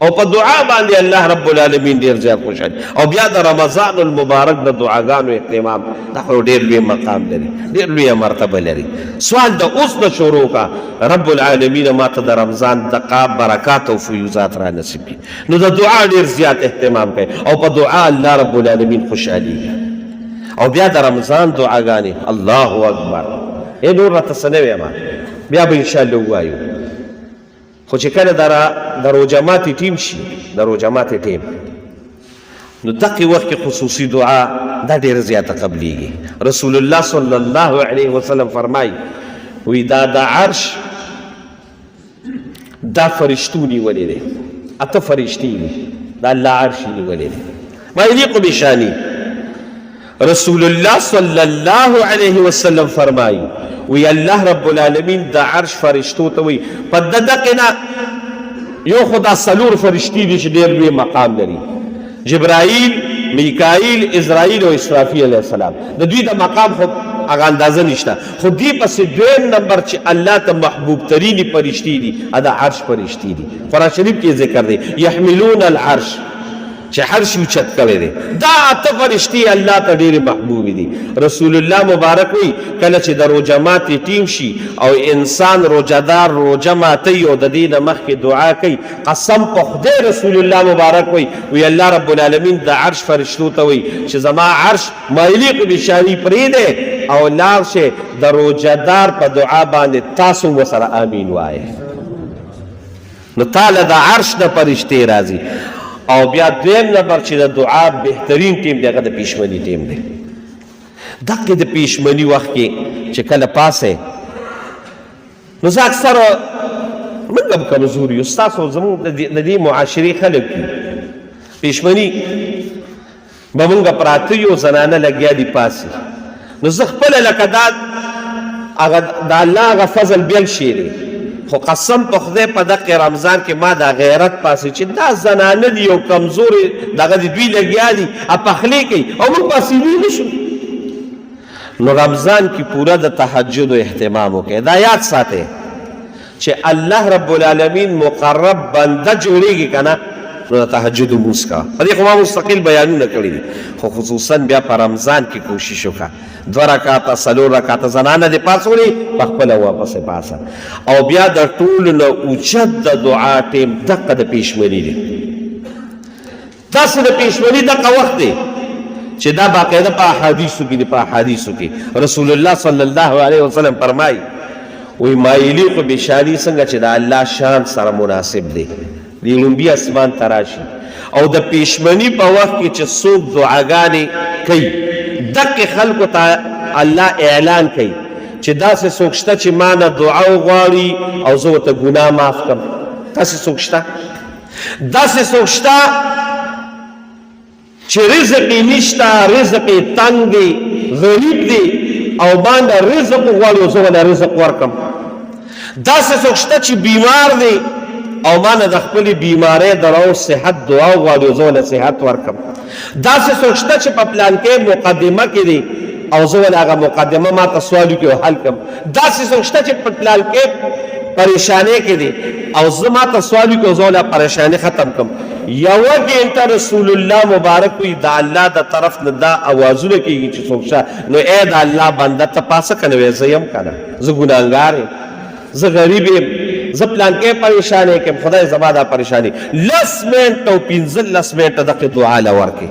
او په دعا باندې الله رب العالمین ډیر زیات خوشاله. او بیا د رمضان المبارک د دعاګانو اهتمام دا خو ډیر لوی مقام لري، ډیر لوی مرتبه لري. سوال د اوس نه شروع کا رب العالمین ما ته د رمضان دقه برکات او فیوزات را نصیب کړي. نو د دعا ډیر زیات اهتمام کوي او په دعا الله رب العالمین خوشحالي. او بیا د رمضان دعاګانې الله اکبر نور راته څه نه وایم، بیا به انشاءالله ووایو. خو چې کله د روژه ماتې ټیم شي، د روژه ماتې ټیم، نو دقې وخت کې خصوصي دعا دا ډېره زیاته قبلیږي. رسول الله صلی الله علیه وسلم فرمایي وی دا د عرش دا فرشتو نیولې دی، اته فرشتې دي دا الله عرش نیولې دی ما یلیق بشانی. رسول الله صلی الله علیه وسلم فرمایي وی الله رب العالمین د عرش فرشتو ته وی په دقه نه یو خدا سلور فرشتي دي چې ډېر لوی مقام لري، جبرائیل، میکائیل، اسرائیل او اسرافیل علیه السلام. د دوی د مقام خو هغه اندازه نشته، خو دې پسې دویم نمبر چې الله ته محبوب ترینی فرشتي دي دا عرش فرشتي دي. قرآن شریف کې ذکر دی یحملون العرش چې عرش اوچت کړی دی. دا اته فرشتي الله ته ډېرې محبوبې دي. رسول الله مبارک وی کله چې د روژه ماتې ټیم شي او انسان روژهدار روژه ماتوي او د دې نه مخکې دعا کوي، قسم په خدای رسول الله مبارک وی الله رب العالمین د عرش فرشتو ته وی چې زما عرش ما یلیق بشانی پرېږدی او لاړ شئ د روژهدار په دعا باندې تاسو ورسره امین وایئ. نو تاله د عرش نه فرشتې راځي. او بیا دویم نمبر چې د دعا بهترین ټیم دی هغه د پیشمني ټیم دی. دقې د پیشمني وخت کې چې کله پاسې نو زه اکثره موږ هم کمزور یو، ستاسو زموږ د دې معاشرې خلک دي، پیشمني به موږ پراته یو زنانه لګیا دي پاسې. نو زه خپله لکه د الله هغه فضل بیل شی دی، خو قسم په خدای په دغه رمضان کې ما د غیرت پاسې چې دا زنانه دي یو کمزورې دغه د دوی لګیا دي پخلی کوي او موږ پاسې وی نه شو. نو رمضان کې پوره د تهجد اهتمام وکړئ. دا یاد ساتئ چې الله رب العالمین مقرب بنده جوړیږي که نه، نو د تهجد لمونځ کوه. په دې خو ما مستقل بیانونه کړي دي، خو خصوصا بیا په رمضان کې کوشش وکړه 2 رکعاته 4 رکعاته زنانه دې پاڅولې پخپله واپسې پاسه. او بیا د ټولو نه اوچت د دعا ټیم دقه د پیشمني دی. داسې د پیشمني دقه وخت دی چې دا باقاعده په احادیثو کې دی. په احادیثو کې رسول الله صلی الله علیه وسلم فرمایي وی ما یلیق بشانی څنګه چې د الله شان سره مناسب دی د لومبي اسمان ته راشي. او د پیشمني په وخت کې چې څوک دعاګانې کوي دقې خلکو ته الله اعلان کوي چې داسې څوک شته چې ما نه دعا وغواړي او زه ورته ګناه معاف کړم. داسې څوک شته؟ داسې څوک شته چې رزق یې نشته، رزق یې تنګ دی، غریب دی او ما نه رزق وغواړي او زه ورله رزق ورکړم. داسې څوک شته چې بیمار دی او ما نه د خپلې بیمارۍ د راو صحت دعا وغواړي او زه ورله صحت ورکړم. داسې څوک شته چې په پلانکې مقدمه کې دی او زه ولې هغه مقدمه ما ته سوال وکړي او حل کړم. داسې څوک شته چې په پلانکې پریشانۍ کې دی او زه ما ته سوال وکړي او زه ولې پریشانۍ ختم کړم. یوه ګینټه رسول الله مبارک وي د الله د طرف نه دا اوازونه کېږي چې څوک شته نو ای د الله بنده ته پاسه که نه وی زه یم که نه، زه ګناهګار یم، زه غریب یم، زه پلانکې پریشانۍ کړم، خدای زما دا پریشاني 10 منټه او 15 منټه دغه دعا له ورکړي.